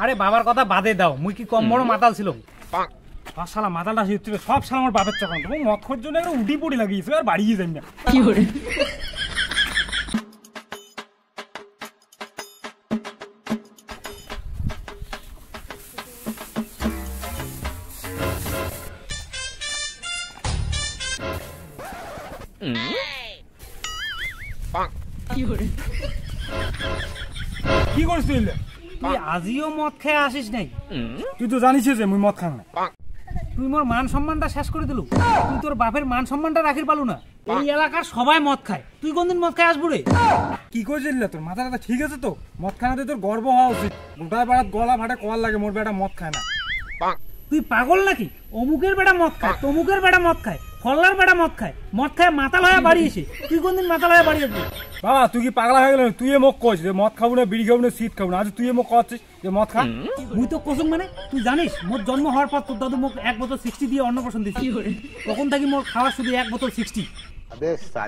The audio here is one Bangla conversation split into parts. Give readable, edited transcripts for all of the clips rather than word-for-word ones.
আরে বাবার কথা বাদে দাও, মুই কি কম বড় মাতাল ছিল? শালা মাতালটা হচ্ছে সব শালা আমার বাপের চক্রান্ত। তুমি মদ খোর জন্য একটা উঠি পড়ি লাগিয়েছো আর বাড়িয়ে যাই না। কি করে কি করছিস তুই? আজিও মদ খেয়ে আসিস নাই? তুই তো জানিস যে মুই মদ খাং না। তুই মোর মান সম্মানটা শেষ করে দিলু। তুই তোর বাপের মান সম্মানটা রাখির পালু না। এই এলাকার সবাই মদ খায়, তুই কোনদিন মদ খাই আসবো রে? কি করছিস? তোর মাথাটা ঠিক আছে তো? মদ খানাতে তোর গর্ব হওয়া উচিত। গোটায় বেড়াত গলা ফাটে কল লাগে, মোর বেটা মদ খায় না। তুই পাগল নাকি? অমুকের বেটা মদ খায়, তমুকের বেটা মদ খায়, ফল্লার বেটা মদ খায়, মদ খায় মাতাল হয়ে বাড়ি এসে। তুই কোনদিন মাতাল হয়ে বাড়ি আসবি? বাবা তুই কি পাগলা হয়ে গেল? তুই মুখ কইস যে মদ খাবো না, বিড়ি খাবো না, শীত খাবো না, আজ তুই মুখ করছিস যে মদ খা। মুই তো কসম মানে তুই জানিস মোর জন্ম হওয়ার পর তোর দাদু মুখ 1 বোতল 60 দিয়ে অন্নপ্রাশন দিচ্ছি। তখন থাকি মোর খাওয়ার শুধু 1 বোতল 60।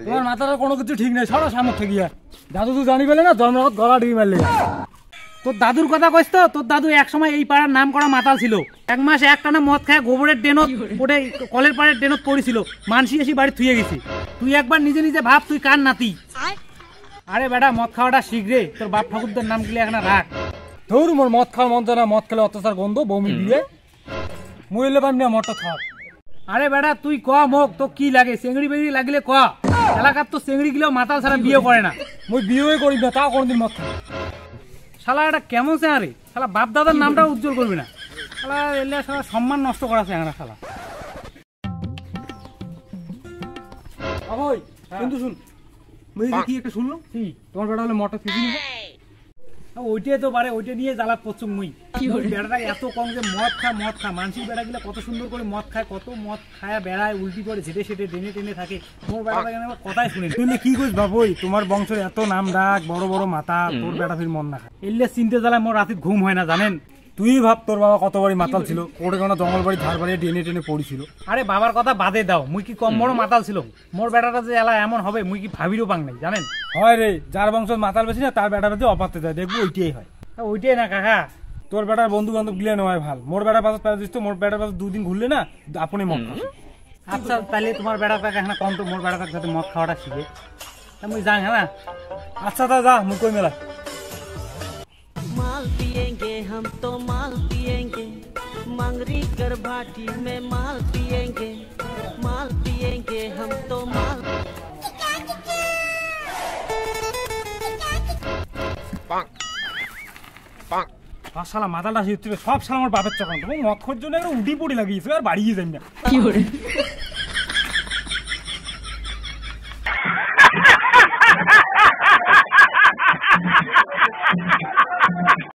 তোমার মাথাটা কোনো কিছু ঠিক নেই, সরা সামর্থ্য গিয়া। দাদু তুই জানি পেলে না জন্মগত গলা ডিঙি মারলে। তোর দাদুর কথা কইস তো? তোর দাদু এক সময় এই পাড়ার নাম করা মাতাল ছিল। 1 মাস একটানা মদ খায় গোবরের ডেনত ওটে কলের পাড়ের ডেনত পড়েছিল, মানসি এসে বাড়ি থুয়ে গেছি। তুই একবার নিজে নিজে ভাব তুই কার নাতি। আরে বেটা মদ খাওয়াটা শিখরে, তোর বাপ ঠাকুরদের নাম গিলে এখন রাখ। ধর মোর মদ খাওয়া মন না, মদ খেলে অত্যাচার গন্ধ বমি দিয়ে মরিলে পারবি না মদটা খাওয়া। আরে বেটা তুই ক মোক তো কি লাগে? চেংড়ি বেড়ি লাগলে ক। এলাকার তো চেংড়ি গিলেও মাতাল ছাড়া বিয়ে করে না। মুই বিয়ে করি না, তাও কোনদিন মদ খাই। শালা এটা কেমন চেহারে? শালা বাপ দাদার নামটা উজ্জ্বল করবি না। শালা এলে শালা সম্মান নষ্ট করা চেহারা শালা। কিন্তু শুন, মুই কি একটা শুনলো তোমার বেটা হলে মদটা ফিজি নিব। ওইটাই তো পারে, ওইটা নিয়ে জ্বালা পড়ছো মুই। বেড়াটা এত কম যে মদ খা মানসিক বেড়া গেলে কত সুন্দর করে মদ খায়, কত মদ খায় বেড়ায়, উল্টি করে ঝেটে সেটে টেনে টেনে থাকে। মোর বেড়াটা কথাই শুনে তুই কি করিস বাবুই? তোমার বংশের এত নাম ডাক, বড় বড় মাথা, তোর বেড়া ফির মন না খায়। এলে চিনতে জ্বালায় মোর রাতে ঘুম হয় না জানেন। তুই ভাব তোর বাবা কত বাড়ি মাতাল ছিল, ওটা কোনো জঙ্গল বাড়ি ধার বাড়ি টেনে টেনে পড়েছিল। আরে বাবার কথা বাদে দাও, মুই কি কম বড় মাতাল ছিল? মোর বেটাটা যে এলা এমন হবে মুই কি ভাবিরও পাং নাই জানেন। হয় রে, যার বংশ মাতাল বেশি না তার বেটাটা যে অপাতে যায়, দেখবো ওইটাই হয়। ওইটাই না কাকা, তোর বেটার বন্ধু বান্ধব গিলে নেওয়াই ভাল। মোর বেটার পাশে প্যারা দিস তো, মোর বেটার পাশে 2 দিন ঘুরলে না আপনি মদ খাবে। আচ্ছা তাহলে তোমার বেটাকে এখানে কম তো মোর বেটাকে যাতে মদ খাওয়াটা শিখে মুই যাই। হ্যাঁ আচ্ছা তা যা, মুই কই মেলা। माल पिएंगे हम तो माल पिएंगे, मंगरी कर भाटी में माल पिएंगे हम तो माल। শালা মাতালটা সব শালা আমার বাপের চক্রান্ত। মদ খোর জন্য একটা উঠি পড়ি লাগিয়েছো আর বাড়িয়ে যাই না। কি করে